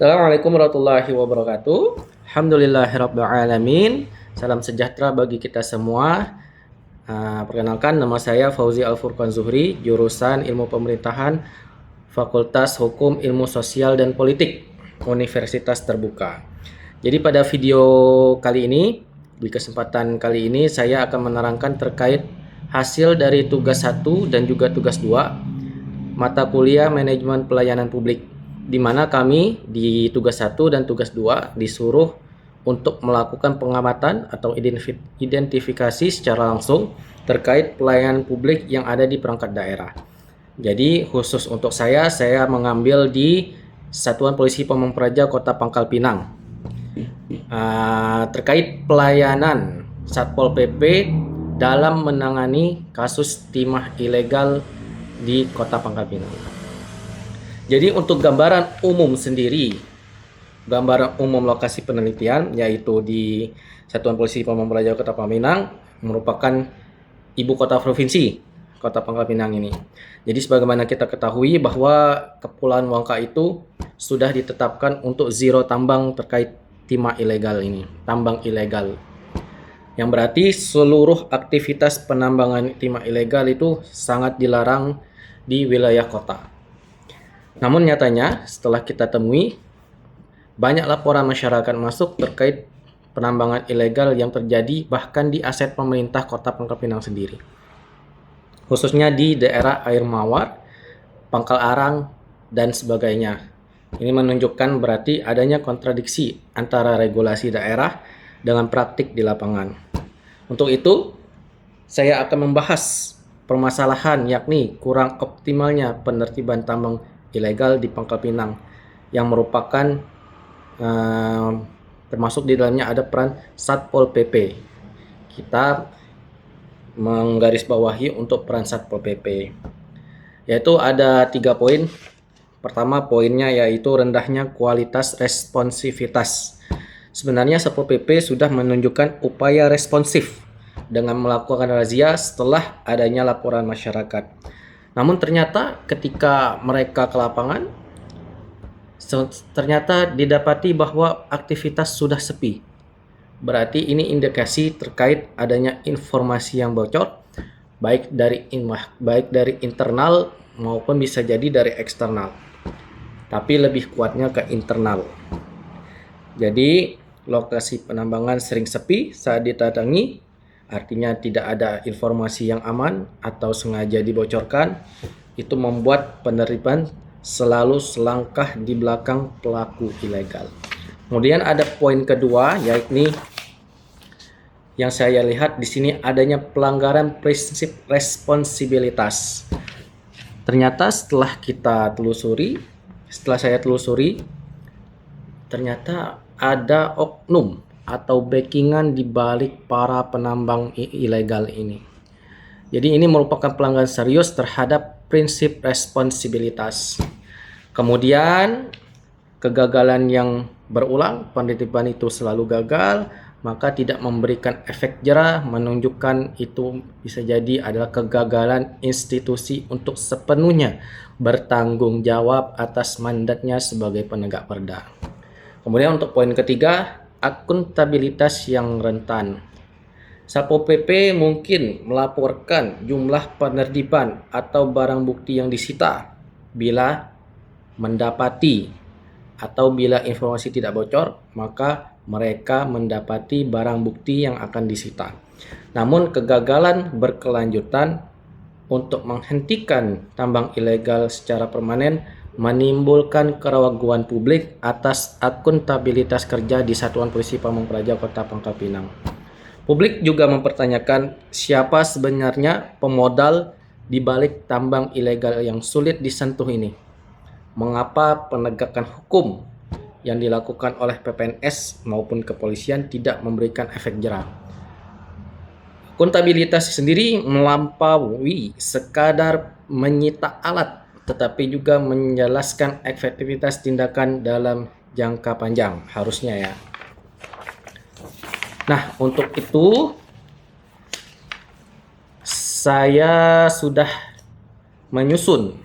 Assalamualaikum warahmatullahi wabarakatuh. Alhamdulillahirabbil alamin. Salam sejahtera bagi kita semua. Perkenalkan, nama saya Fauzi Al-Furqan Zuhri, jurusan Ilmu Pemerintahan, Fakultas Hukum Ilmu Sosial dan Politik, Universitas Terbuka. Jadi pada video kali ini, di kesempatan kali ini saya akan menerangkan terkait hasil dari tugas 1 dan juga tugas 2 mata kuliah Manajemen Pelayanan Publik, di mana kami di tugas 1 dan tugas 2 disuruh untuk melakukan pengamatan atau identifikasi secara langsung terkait pelayanan publik yang ada di perangkat daerah. Jadi khusus untuk saya mengambil di Satuan Polisi Pamong Praja Kota Pangkal Pinang terkait pelayanan Satpol PP dalam menangani kasus timah ilegal di Kota Pangkal Pinang. Jadi untuk gambaran umum sendiri, gambaran umum lokasi penelitian yaitu di Satuan Polisi Pamong Praja Kota Pangkal Pinang, merupakan ibu kota provinsi Kota Pangkal Pinang ini. Jadi sebagaimana kita ketahui bahwa Kepulauan Wangka itu sudah ditetapkan untuk zero tambang terkait timah ilegal ini, tambang ilegal. Yang berarti seluruh aktivitas penambangan timah ilegal itu sangat dilarang di wilayah kota. Namun nyatanya setelah kita temui, banyak laporan masyarakat masuk terkait penambangan ilegal yang terjadi bahkan di aset pemerintah Kota Pangkal Pinang sendiri. Khususnya di daerah Air Mawar, Pangkal Arang, dan sebagainya. Ini menunjukkan berarti adanya kontradiksi antara regulasi daerah dengan praktik di lapangan. Untuk itu, saya akan membahas permasalahan yakni kurang optimalnya penertiban tambang ilegal di Pangkal Pinang yang merupakan termasuk di dalamnya ada peran Satpol PP. Kita menggarisbawahi untuk peran Satpol PP, yaitu ada 3 poin. Pertama poinnya yaitu rendahnya kualitas responsivitas. Sebenarnya Satpol PP sudah menunjukkan upaya responsif dengan melakukan razia setelah adanya laporan masyarakat. Namun ternyata ketika mereka ke lapangan, ternyata didapati bahwa aktivitas sudah sepi. Berarti ini indikasi terkait adanya informasi yang bocor, baik dari internal maupun bisa jadi dari eksternal. Tapi lebih kuatnya ke internal. Jadi lokasi penambangan sering sepi saat didatangi, artinya tidak ada informasi yang aman atau sengaja dibocorkan. Itu membuat penertiban selalu selangkah di belakang pelaku ilegal. Kemudian ada poin kedua, yakni yang saya lihat di sini adanya pelanggaran prinsip responsibilitas. Ternyata setelah saya telusuri, ternyata ada oknum atau backingan di balik para penambang ilegal ini. Jadi ini merupakan pelanggaran serius terhadap prinsip responsibilitas. Kemudian kegagalan yang berulang, penertiban itu selalu gagal, maka tidak memberikan efek jera, menunjukkan itu bisa jadi adalah kegagalan institusi untuk sepenuhnya bertanggung jawab atas mandatnya sebagai penegak perda. Kemudian untuk poin ketiga, akuntabilitas yang rentan. Satpol PP mungkin melaporkan jumlah penertiban atau barang bukti yang disita bila mendapati atau bila informasi tidak bocor, maka mereka mendapati barang bukti yang akan disita. Namun kegagalan berkelanjutan untuk menghentikan tambang ilegal secara permanen menimbulkan keraguan publik atas akuntabilitas kerja di Satuan Polisi Pamong Praja Kota Pangkal Pinang. Publik juga mempertanyakan siapa sebenarnya pemodal di balik tambang ilegal yang sulit disentuh ini. Mengapa penegakan hukum yang dilakukan oleh PPNS maupun kepolisian tidak memberikan efek jera? Akuntabilitas sendiri melampaui sekadar menyita alat, tetapi juga menjelaskan efektivitas tindakan dalam jangka panjang, harusnya ya. Nah, untuk itu saya sudah menyusun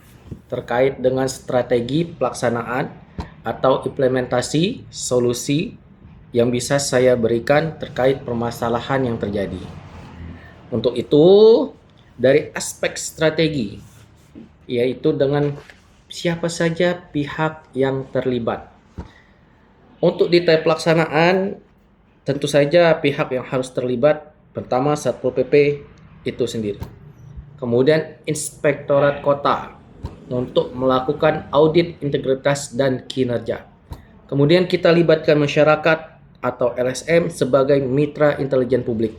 terkait dengan strategi pelaksanaan atau implementasi solusi yang bisa saya berikan terkait permasalahan yang terjadi. Untuk itu, dari aspek strategi, yaitu dengan siapa saja pihak yang terlibat. Untuk detail pelaksanaan, tentu saja pihak yang harus terlibat pertama Satpol PP itu sendiri. Kemudian Inspektorat Kota untuk melakukan audit integritas dan kinerja. Kemudian kita libatkan masyarakat atau LSM sebagai mitra intelijen publik.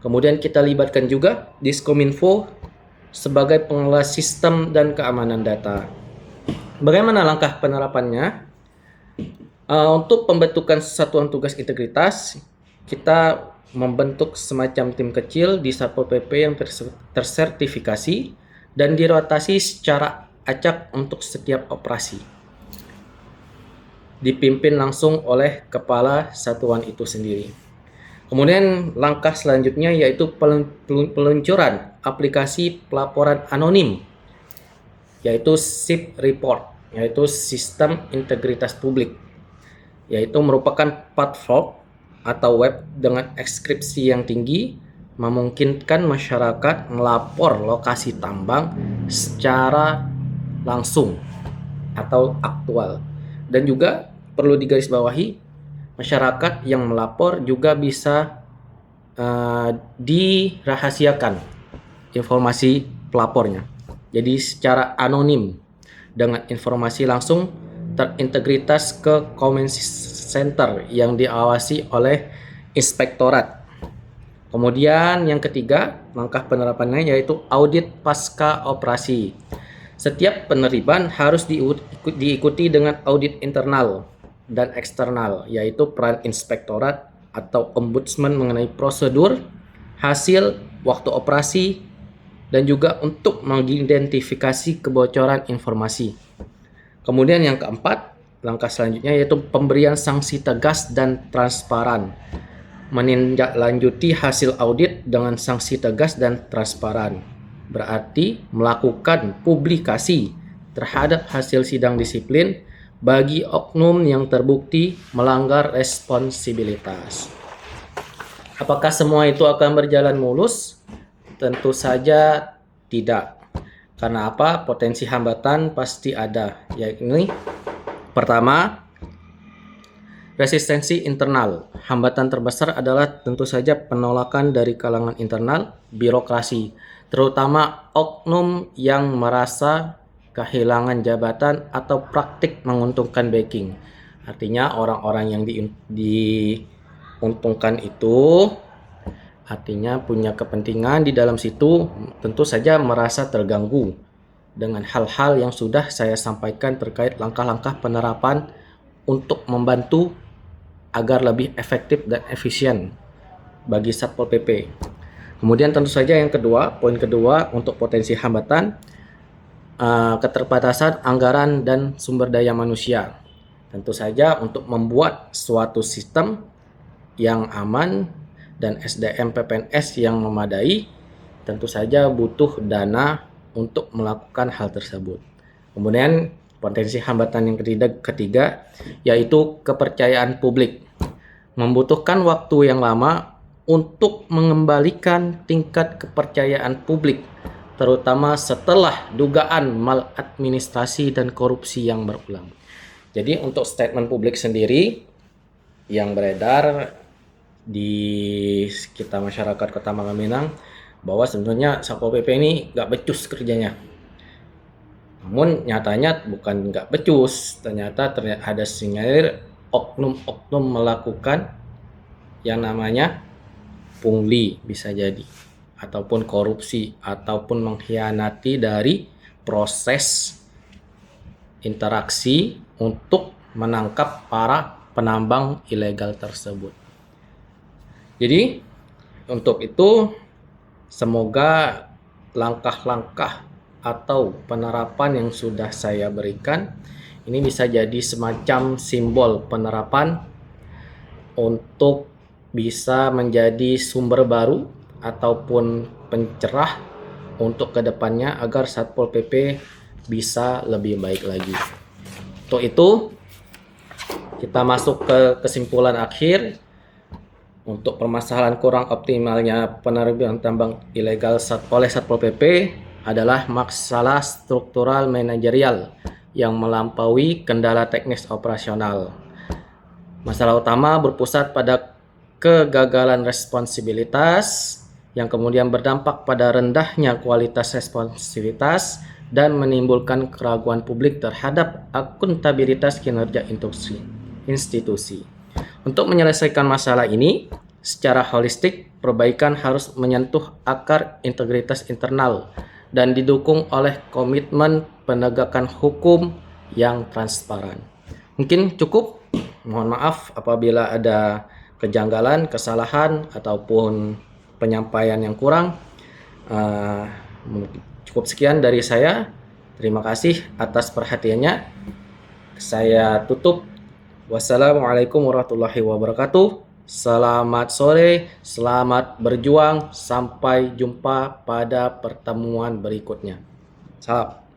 Kemudian kita libatkan juga Diskominfo sebagai pengelola sistem dan keamanan data. Bagaimana langkah penerapannya? Untuk pembentukan satuan tugas integritas, kita membentuk semacam tim kecil di Satpol PP yang tersertifikasi dan dirotasi secara acak untuk setiap operasi. Dipimpin langsung oleh kepala satuan itu sendiri. Kemudian langkah selanjutnya yaitu peluncuran aplikasi pelaporan anonim, yaitu SIP Report, yaitu Sistem Integritas Publik, yaitu merupakan platform atau web dengan ekskripsi yang tinggi, memungkinkan masyarakat melapor lokasi tambang secara langsung atau aktual. Dan juga perlu digarisbawahi, masyarakat yang melapor juga bisa dirahasiakan informasi pelapornya. Jadi secara anonim dengan informasi langsung terintegritas ke comment center yang diawasi oleh inspektorat. Kemudian yang ketiga, langkah penerapannya yaitu audit pasca operasi. Setiap penerimaan harus diikuti dengan audit internal dan eksternal, yaitu peran inspektorat atau ombudsman mengenai prosedur, hasil, waktu operasi, dan juga untuk mengidentifikasi kebocoran informasi. Kemudian yang keempat, langkah selanjutnya yaitu pemberian sanksi tegas dan transparan. Menindaklanjuti hasil audit dengan sanksi tegas dan transparan. Berarti melakukan publikasi terhadap hasil sidang disiplin bagi oknum yang terbukti melanggar responsibilitas. Apakah semua itu akan berjalan mulus? Tentu saja tidak. Karena apa? Potensi hambatan pasti ada. Yakni pertama, resistensi internal. Hambatan terbesar adalah tentu saja penolakan dari kalangan internal, birokrasi, terutama oknum yang merasa kehilangan jabatan atau praktik menguntungkan backing. Artinya orang-orang yang diuntungkan itu artinya punya kepentingan di dalam situ, tentu saja merasa terganggu dengan hal-hal yang sudah saya sampaikan terkait langkah-langkah penerapan untuk membantu agar lebih efektif dan efisien bagi Satpol PP. Kemudian tentu saja yang kedua, poin kedua untuk potensi hambatan, keterbatasan anggaran dan sumber daya manusia. Tentu saja untuk membuat suatu sistem yang aman dan SDM PPNS yang memadai, tentu saja butuh dana untuk melakukan hal tersebut. Kemudian potensi hambatan yang ketiga yaitu kepercayaan publik. Membutuhkan waktu yang lama untuk mengembalikan tingkat kepercayaan publik, terutama setelah dugaan maladministrasi dan korupsi yang berulang. Jadi untuk statement publik sendiri yang beredar di sekitar masyarakat Kota Pangalengan bahwa sebenarnya Satpol PP ini nggak becus kerjanya. Namun nyatanya bukan nggak becus, ternyata ada sinyalir oknum-oknum melakukan yang namanya pungli bisa jadi, ataupun korupsi, ataupun mengkhianati dari proses interaksi untuk menangkap para penambang ilegal tersebut. Jadi untuk itu semoga langkah-langkah atau penerapan yang sudah saya berikan ini bisa jadi semacam simbol penerapan untuk bisa menjadi sumber baru ataupun pencerah untuk kedepannya agar Satpol PP bisa lebih baik lagi. Untuk itu kita masuk ke kesimpulan akhir. Untuk permasalahan kurang optimalnya penerbitan tambang ilegal oleh Satpol PP adalah masalah struktural manajerial yang melampaui kendala teknis operasional. Masalah utama berpusat pada kegagalan responsibilitas yang kemudian berdampak pada rendahnya kualitas responsivitas dan menimbulkan keraguan publik terhadap akuntabilitas kinerja institusi. Untuk menyelesaikan masalah ini secara holistik, perbaikan harus menyentuh akar integritas internal dan didukung oleh komitmen penegakan hukum yang transparan. Mungkin cukup. Mohon maaf apabila ada kejanggalan, kesalahan, ataupun penyampaian yang kurang. Cukup sekian dari saya. Terima kasih atas perhatiannya. Saya tutup. Wassalamualaikum warahmatullahi wabarakatuh. Selamat sore, selamat berjuang. Sampai jumpa pada pertemuan berikutnya. Salam.